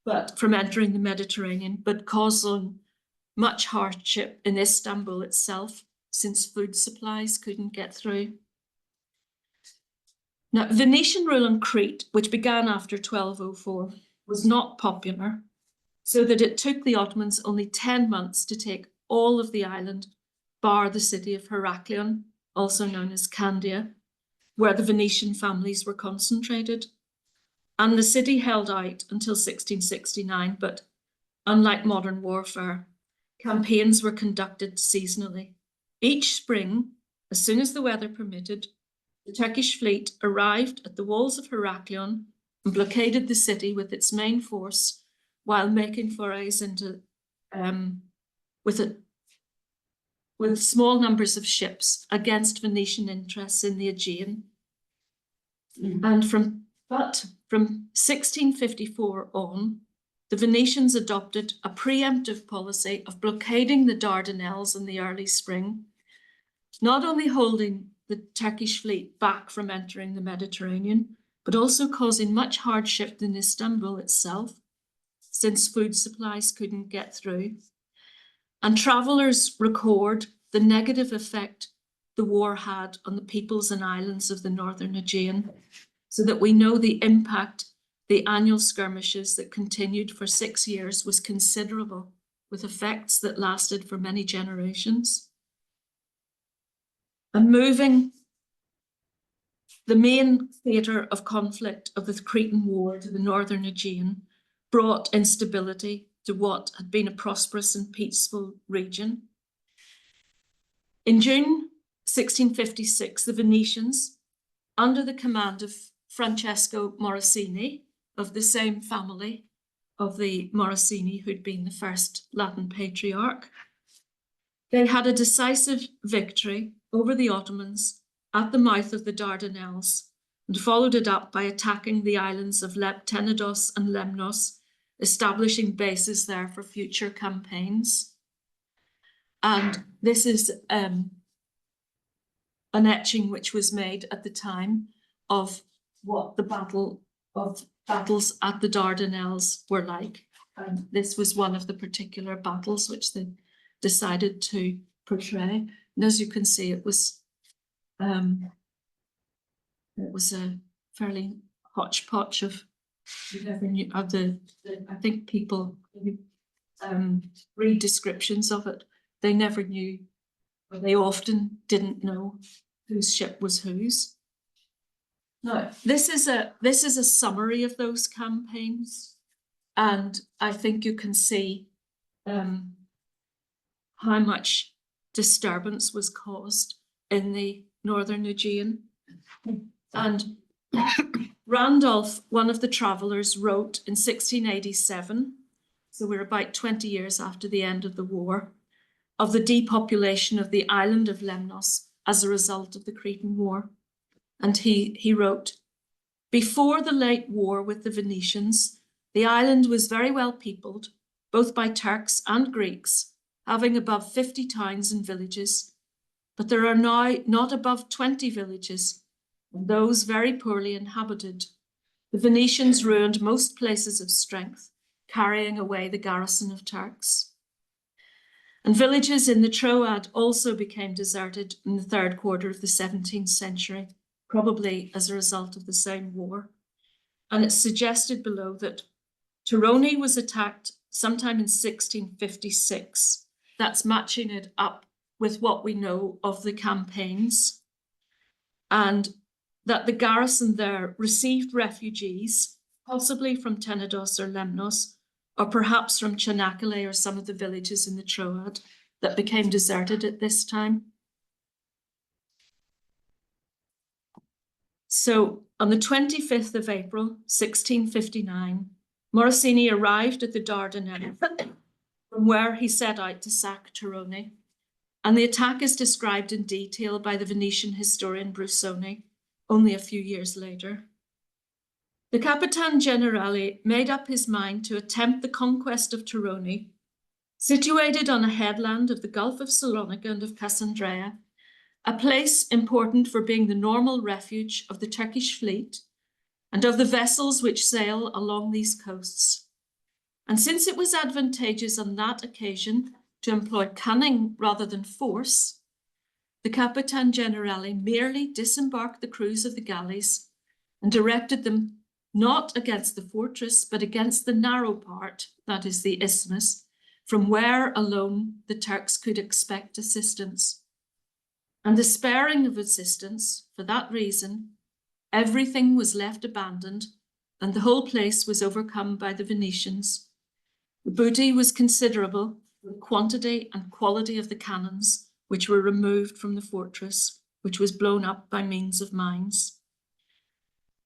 but from entering the Mediterranean, but causing much hardship in Istanbul itself, since food supplies couldn't get through. Now, Venetian rule on Crete, which began after 1204, was not popular, so that it took the Ottomans only 10 months to take all of the island, bar the city of Heraklion, also known as Candia, where the Venetian families were concentrated. And the city held out until 1669, but unlike modern warfare, campaigns were conducted seasonally. Each spring, as soon as the weather permitted, the Turkish fleet arrived at the walls of Heraklion and blockaded the city with its main force, while making forays into with small numbers of ships against Venetian interests in the Aegean. And from 1654 on, the Venetians adopted a preemptive policy of blockading the Dardanelles in the early spring, not only holding the Turkish fleet back from entering the Mediterranean, but also causing much hardship in Istanbul itself, since food supplies couldn't get through. And travellers record the negative effect the war had on the peoples and islands of the northern Aegean, so that we know the impact the annual skirmishes that continued for 6 years was considerable, with effects that lasted for many generations. And moving the main theatre of conflict of the Cretan War to the northern Aegean brought instability to what had been a prosperous and peaceful region. In June 1656, the Venetians, under the command of Francesco Morosini, of the same family of the Morosini who'd been the first Latin patriarch, they had a decisive victory over the Ottomans at the mouth of the Dardanelles, and followed it up by attacking the islands of Tenedos and Lemnos, establishing bases there for future campaigns. And this is an etching which was made at the time of what the battles at the Dardanelles were like. And this was one of the particular battles which they decided to portray. And as you can see, it was a fairly hodgepodge of I think people read descriptions of it. They never knew, or they often didn't know whose ship was whose. Now, this is a summary of those campaigns, and I think you can see how much disturbance was caused in the northern Aegean. And Randolph, one of the travellers, wrote in 1687, so we're about 20 years after the end of the war, of the depopulation of the island of Lemnos as a result of the Cretan War. And he wrote, "Before the late war with the Venetians, the island was very well peopled, both by Turks and Greeks, having above 50 towns and villages. But there are now not above 20 villages, and those very poorly inhabited. The Venetians ruined most places of strength, carrying away the garrison of Turks. And villages in the Troad also became deserted in the third quarter of the 17th century, probably as a result of the same war. And it's suggested below that Torone was attacked sometime in 1656. That's matching it up with what we know of the campaigns. And that the garrison there received refugees, possibly from Tenedos or Lemnos, or perhaps from Çanakkale or some of the villages in the Troad that became deserted at this time. So on the 25th of April, 1659, Morosini arrived at the Dardanelles from where he set out to sack Torone, and the attack is described in detail by the Venetian historian Brusoni only a few years later. The Capitan Generale made up his mind to attempt the conquest of Torone, situated on a headland of the Gulf of Salonika and of Cassandreia, a place important for being the normal refuge of the Turkish fleet and of the vessels which sail along these coasts. And since it was advantageous on that occasion to employ cunning rather than force, the Capitan Generale merely disembarked the crews of the galleys and directed them not against the fortress, but against the narrow part, that is the isthmus, from where alone the Turks could expect assistance. And despairing of assistance, for that reason, everything was left abandoned and the whole place was overcome by the Venetians. The booty was considerable, the quantity and quality of the cannons which were removed from the fortress, which was blown up by means of mines.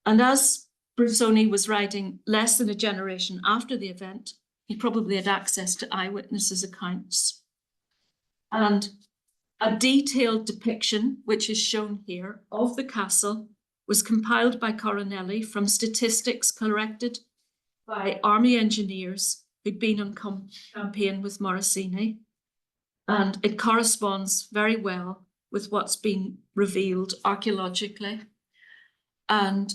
And as Brusoni was writing less than a generation after the event, he probably had access to eyewitnesses' accounts. And a detailed depiction, which is shown here, of the castle was compiled by Coronelli from statistics collected by army engineers who'd been on campaign with Morosini. And it corresponds very well with what's been revealed archaeologically. And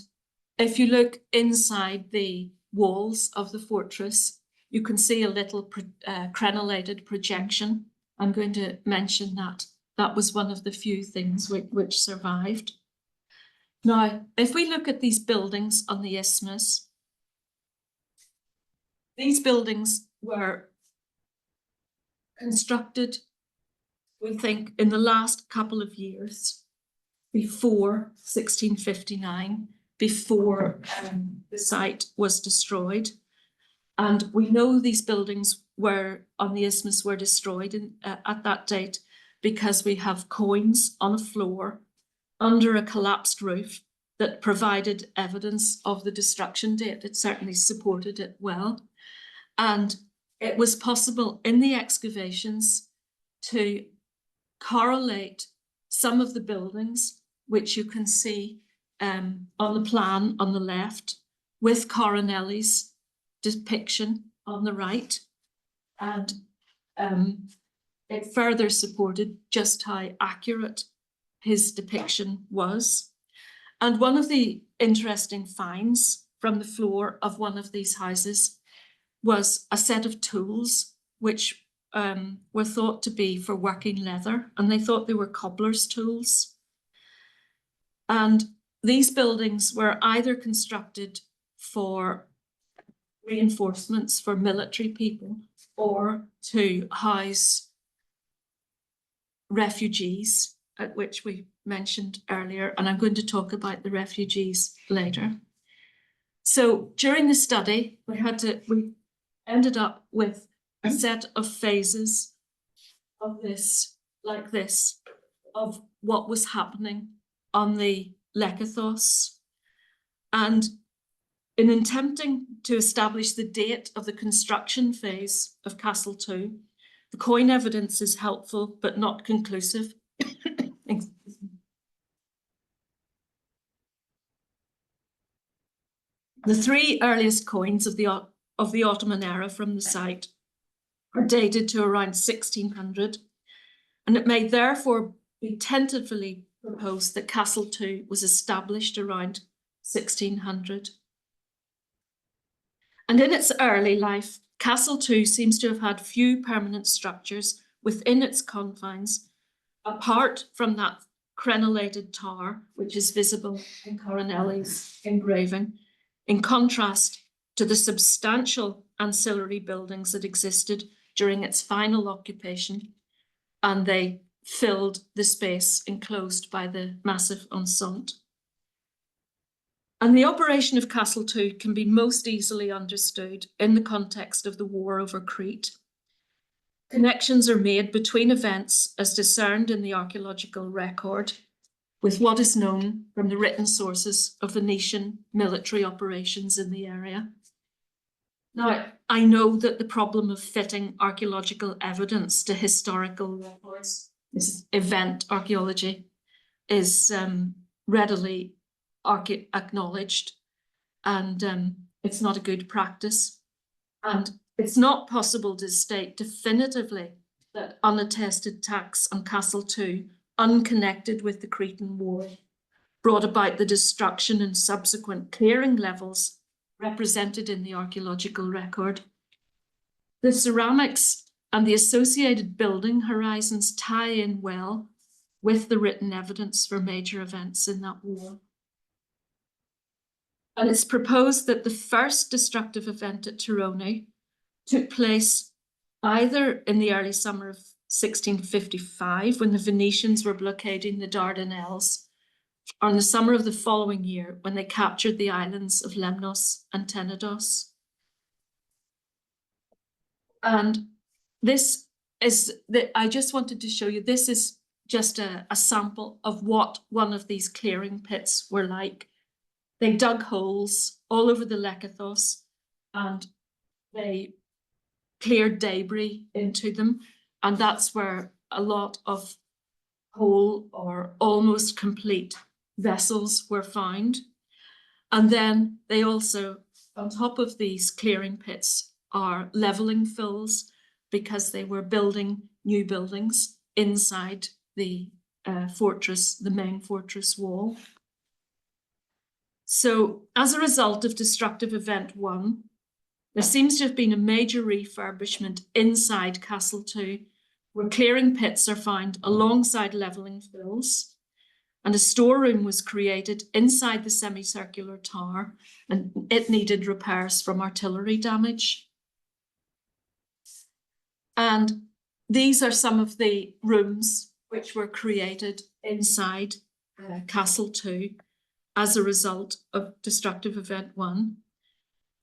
if you look inside the walls of the fortress, you can see a little crenellated projection. I'm going to mention that. That was one of the few things which survived. Now, if we look at these buildings on the isthmus, these buildings were constructed, we think, in the last couple of years before 1659, before the site was destroyed. And we know these buildings were on the isthmus were destroyed at that date because we have coins on a floor under a collapsed roof that provided evidence of the destruction date. It certainly supported it well. And it was possible in the excavations to correlate some of the buildings, which you can see on the plan on the left, with Coronelli's depiction on the right. And it further supported just how accurate his depiction was. And one of the interesting finds from the floor of one of these houses was a set of tools which were thought to be for working leather, and they thought they were cobbler's tools. And these buildings were either constructed for reinforcements for military people or to house refugees, at which we mentioned earlier, and I'm going to talk about the refugees later. So during the study, we ended up with a set of phases of this, like this, of what was happening on the Athos. And in attempting to establish the date of the construction phase of Castle II, the coin evidence is helpful but not conclusive. The three earliest coins of the Ottoman era from the site are dated to around 1600, and it may therefore be tentatively proposed that Castle II was established around 1600. And in its early life, Castle II seems to have had few permanent structures within its confines, apart from that crenellated tower, which is visible in Coronelli's engraving, in contrast to the substantial ancillary buildings that existed during its final occupation, and they filled the space enclosed by the massive enceinte. And the operation of Castle II can be most easily understood in the context of the war over Crete. Connections are made between events as discerned in the archaeological record with what is known from the written sources of Venetian military operations in the area. Now, I know that the problem of fitting archaeological evidence to historical records, this event archaeology, is readily acknowledged, and it's not a good practice. And it's not possible to state definitively that unattested attacks on Castle II, unconnected with the Cretan War, brought about the destruction and subsequent clearing levels represented in the archaeological record. The ceramics and the associated building horizons tie in well with the written evidence for major events in that war. And it's proposed that the first destructive event at Torone took place either in the early summer of 1655, when the Venetians were blockading the Dardanelles, or in the summer of the following year, when they captured the islands of Lemnos and Tenedos. And this is, I just wanted to show you, this is just a sample of what one of these clearing pits were like. They dug holes all over the Lake Athos, and they cleared debris into them. And that's where a lot of whole or almost complete vessels were found. And then they also, on top of these clearing pits, are leveling fills, because they were building new buildings inside the fortress, the main fortress wall. So as a result of destructive event 1, there seems to have been a major refurbishment inside Castle II, where clearing pits are found alongside leveling fills, and a storeroom was created inside the semicircular tower, and it needed repairs from artillery damage. And these are some of the rooms which were created inside Castle II as a result of destructive event 1.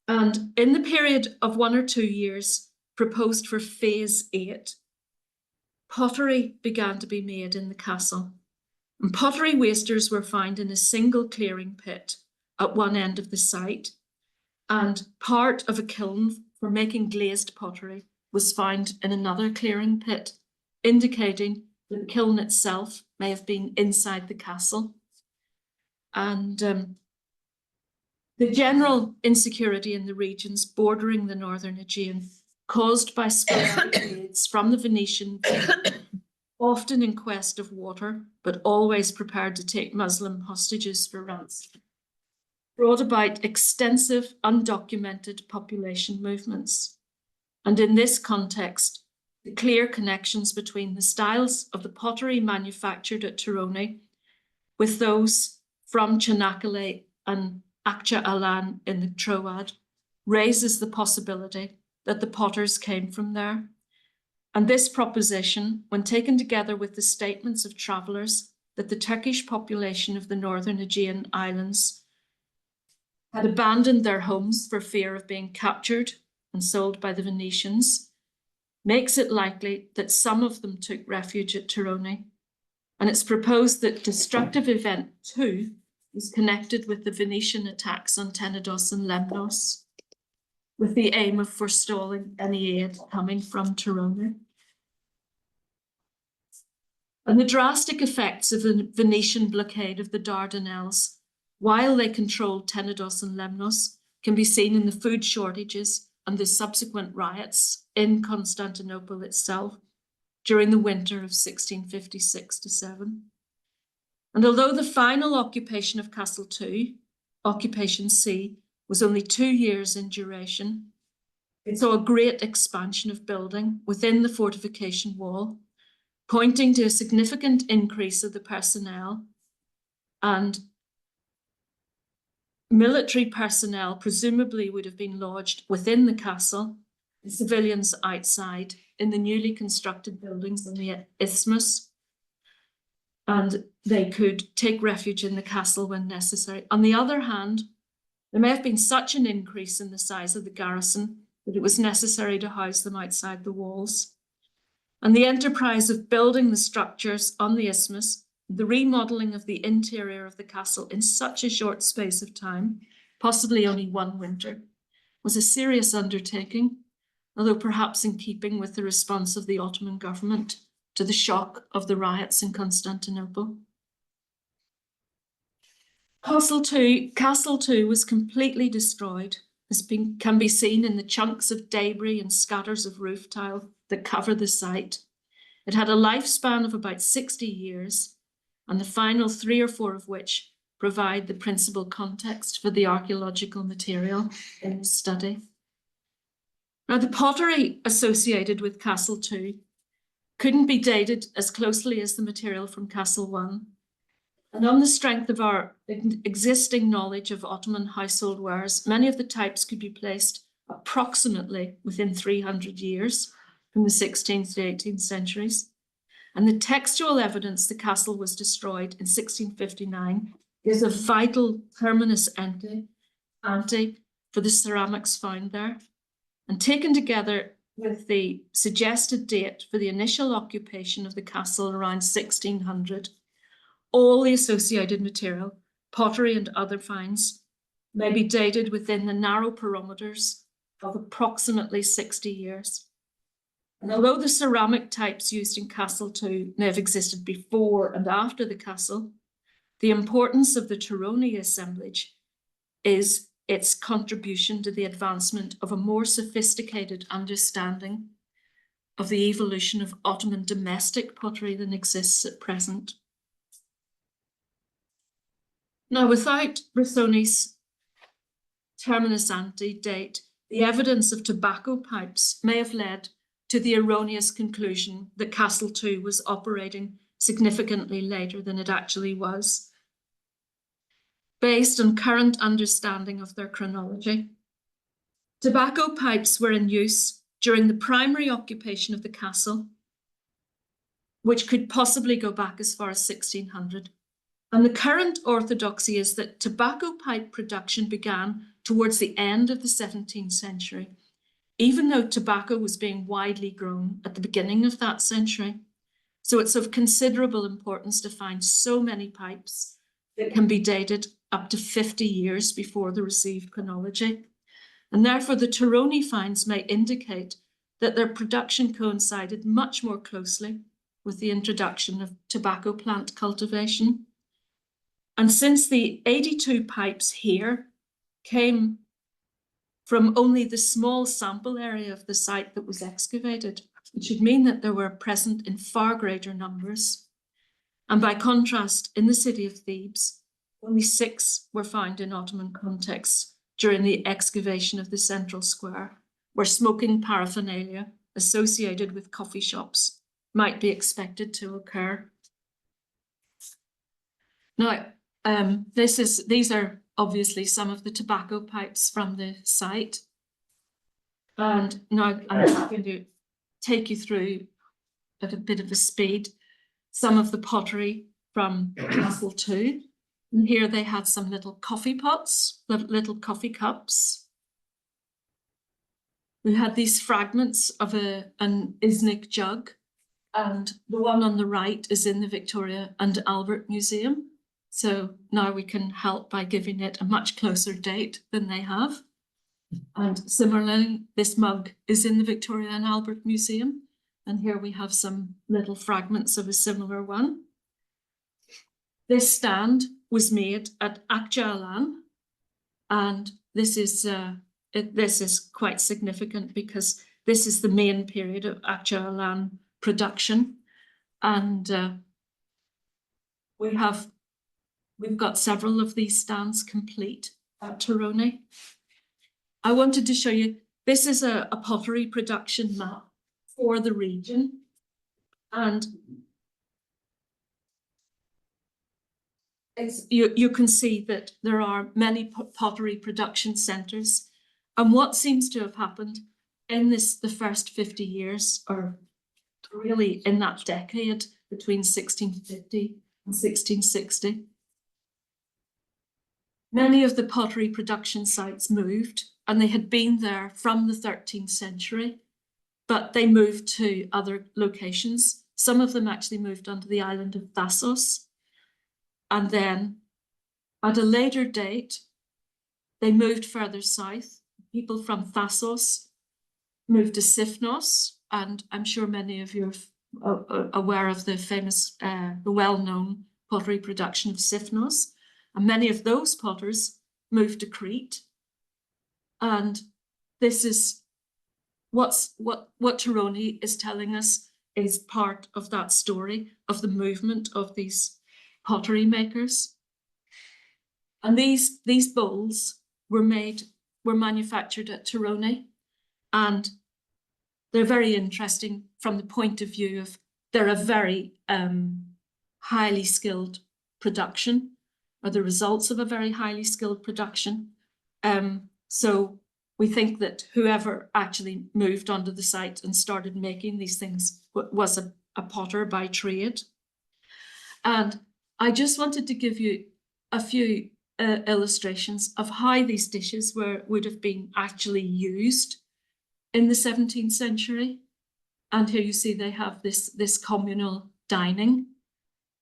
And in the period of 1 or 2 years proposed for phase 8, pottery began to be made in the castle. And pottery wasters were found in a single clearing pit at one end of the site, and part of a kiln for making glazed pottery was found in another clearing pit, indicating that the kiln itself may have been inside the castle. And the general insecurity in the regions bordering the northern Aegean, caused by sporadic raids from the Venetian, often in quest of water, but always prepared to take Muslim hostages for ransom, brought about extensive undocumented population movements. And in this context, the clear connections between the styles of the pottery manufactured at Torone with those from Çanakkale and Akça Alan in the Troad raises the possibility that the potters came from there. And this proposition, when taken together with the statements of travellers that the Turkish population of the northern Aegean islands had abandoned their homes for fear of being captured and sold by the Venetians, makes it likely that some of them took refuge at Torone. And it's proposed that destructive event 2 is connected with the Venetian attacks on Tenedos and Lemnos, with the aim of forestalling any aid coming from Torone. And the drastic effects of the Venetian blockade of the Dardanelles, while they controlled Tenedos and Lemnos, can be seen in the food shortages and the subsequent riots in Constantinople itself during the winter of 1656-7. And although the final occupation of Castle II, Occupation C, was only 2 years in duration, it saw a great expansion of building within the fortification wall, pointing to a significant increase of the personnel, and military personnel presumably would have been lodged within the castle, the civilians outside in the newly constructed buildings on the isthmus, and they could take refuge in the castle when necessary. On the other hand, there may have been such an increase in the size of the garrison that it was necessary to house them outside the walls. And the enterprise of building the structures on the isthmus, the remodelling of the interior of the castle in such a short space of time, possibly only one winter, was a serious undertaking, although perhaps in keeping with the response of the Ottoman government to the shock of the riots in Constantinople. Castle 2 was completely destroyed, as can be seen in the chunks of debris and scatters of roof tile that cover the site. It had a lifespan of about 60 years, and the final 3 or 4 of which provide the principal context for the archaeological material in the study. Now, the pottery associated with Castle 2 couldn't be dated as closely as the material from Castle 1. And on the strength of our existing knowledge of Ottoman household wares, many of the types could be placed approximately within 300 years from the 16th to 18th centuries. And the textual evidence the castle was destroyed in 1659 is a vital terminus ante for the ceramics found there. And taken together with the suggested date for the initial occupation of the castle around 1600, all the associated material, pottery and other finds, may be dated within the narrow parameters of approximately 60 years. And although the ceramic types used in Castle 2 may have existed before and after the castle, the importance of the Torone assemblage is its contribution to the advancement of a more sophisticated understanding of the evolution of Ottoman domestic pottery than exists at present. Now, without Bressoni's terminus ante date, the evidence of tobacco pipes may have led to the erroneous conclusion that Castle 2 was operating significantly later than it actually was, based on current understanding of their chronology. Tobacco pipes were in use during the primary occupation of the castle, which could possibly go back as far as 1600. And the current orthodoxy is that tobacco pipe production began towards the end of the 17th century, even though tobacco was being widely grown at the beginning of that century. So it's of considerable importance to find so many pipes that can be dated up to 50 years before the received chronology. And therefore, the Torone finds may indicate that their production coincided much more closely with the introduction of tobacco plant cultivation. And since the 82 pipes here came from only the small sample area of the site that was excavated, it should mean that they were present in far greater numbers. And by contrast, in the city of Thebes, only 6 were found in Ottoman contexts during the excavation of the central square, where smoking paraphernalia associated with coffee shops might be expected to occur. Now, these are obviously some of the tobacco pipes from the site. And now I'm going to take you through at a bit of a speed some of the pottery from Castle 2. And here they had some little coffee pots, little coffee cups. We had these fragments of an Iznik jug, and the one on the right is in the Victoria and Albert Museum. So now we can help by giving it a much closer date than they have. And similarly, this mug is in the Victoria and Albert Museum. And here we have some little fragments of a similar one. This stand was made at Aegean, and this is quite significant because this is the main period of Aegean production. And we've got several of these stands complete at Torone. I wanted to show you, this is a pottery production map for the region. And you can see that there are many pottery production centres. And what seems to have happened in the first 50 years, or really in that decade between 1650 and 1660, many of the pottery production sites moved, and they had been there from the 13th century, but they moved to other locations. Some of them actually moved onto the island of Thasos. And then at a later date, they moved further south people from Thasos moved to Sifnos, and I'm sure many of you are aware of the famous, the well-known pottery production of Sifnos. And many of those potters moved to Crete. And this is what Torone is telling us is part of that story of the movement of these pottery makers. And these bowls were manufactured at Torone, and they're very interesting from the point of view of they're a very highly skilled production, or the results of a very highly skilled production. So we think that whoever actually moved onto the site and started making these things was a potter by trade. And I just wanted to give you a few illustrations of how these dishes would have been actually used in the 17th century. And here you see they have this communal dining.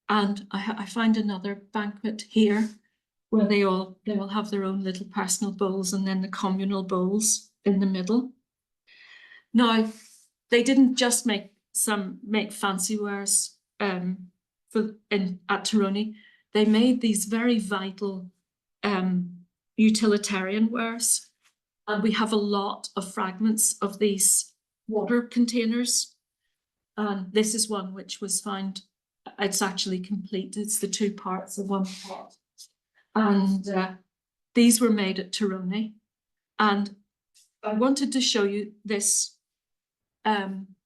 And I find another banquet here where they all have their own little personal bowls, and then the communal bowls in the middle. Now, they didn't just make fancy wares at Torone. They made these very vital utilitarian wares. And we have a lot of fragments of these water containers. And this is one which was found, it's actually complete. It's the two parts of one pot. And these were made at Torone. And I wanted to show you this,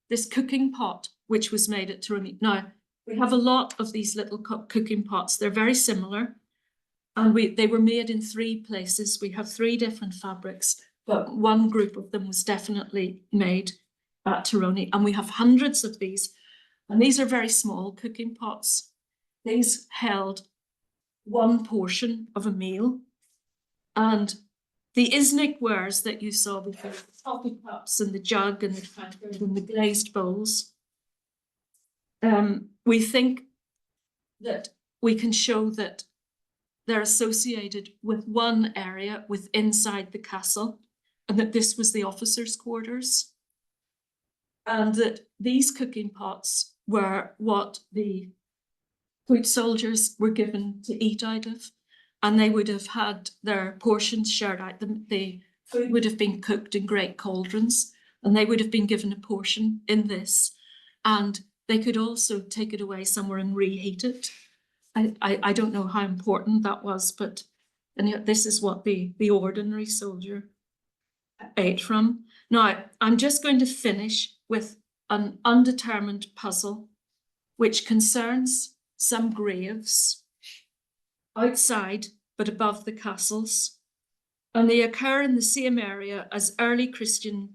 this cooking pot, which was made at Torone. Now, we have a lot of these little cooking pots. They're very similar. And they were made in 3 places. We have 3 different fabrics, but one group of them was definitely made at Torone. And we have hundreds of these. And these are very small cooking pots. These held 1 portion of a meal. And the Isnik wares that you saw before, the coffee cups and the jug and the tankard and the glazed bowls, we think that we can show that they're associated with one area inside the castle, and that this was the officers' quarters, and that these cooking pots were what the foot soldiers were given to eat out of, and they would have had their portions shared out. The food would have been cooked in great cauldrons, and they would have been given a portion in this, and they could also take it away somewhere and reheat it. I don't know how important that was, but this is what the ordinary soldier ate from. Now, I'm just going to finish with an undetermined puzzle, which concerns some graves outside but above the castles. And they occur in the same area as early Christian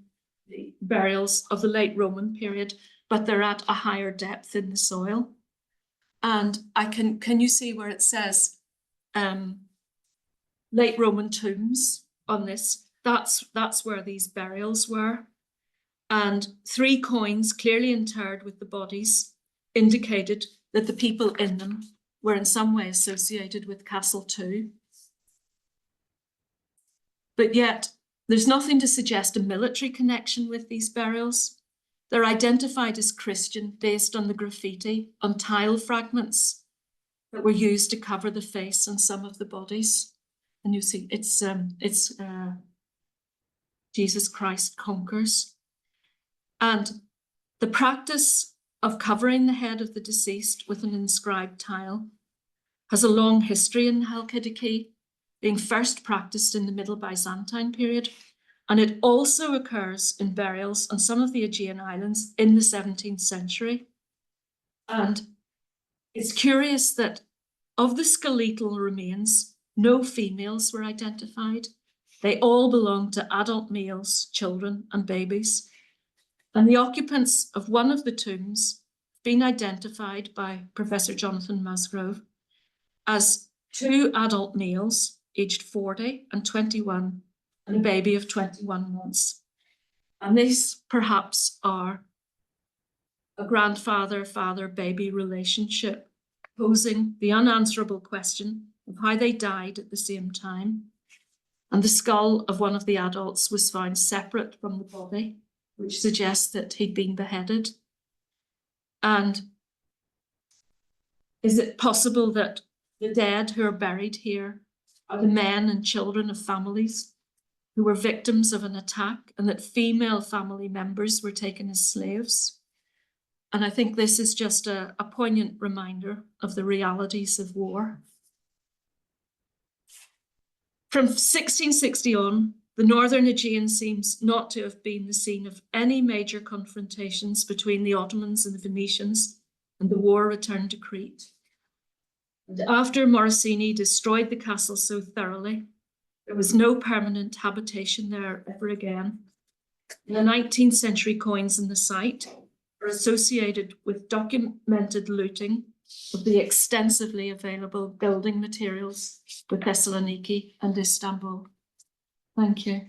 burials of the late Roman period, but they're at a higher depth in the soil. And can you see where it says late Roman tombs on this? That's where these burials were. And 3 coins clearly interred with the bodies indicated that the people in them were in some way associated with Castle 2. But yet there's nothing to suggest a military connection with these burials. They're identified as Christian based on the graffiti on tile fragments that were used to cover the face on some of the bodies. And you see, it's Jesus Christ conquers. And the practice of covering the head of the deceased with an inscribed tile has a long history in Chalkidiki, being first practiced in the Middle Byzantine period. And it also occurs in burials on some of the Aegean islands in the 17th century. And it's curious that of the skeletal remains, no females were identified. They all belonged to adult males, children and babies. And the occupants of one of the tombs have been identified by Professor Jonathan Musgrove as 2 adult males, aged 40 and 21, and a baby of 21 months. And these perhaps are a grandfather-father-baby relationship, posing the unanswerable question of how they died at the same time. And the skull of one of the adults was found separate from the body, which suggests that he'd been beheaded. And is it possible that the dead who are buried here are the men and children of families who were victims of an attack, and that female family members were taken as slaves? And I think this is just a poignant reminder of the realities of war. From 1660 on, the northern Aegean seems not to have been the scene of any major confrontations between the Ottomans and the Venetians, and the war returned to Crete. And after Morosini destroyed the castle so thoroughly, there was no permanent habitation there ever again. The 19th century coins in the site are associated with documented looting of the extensively available building materials with Thessaloniki and Istanbul. Thank you.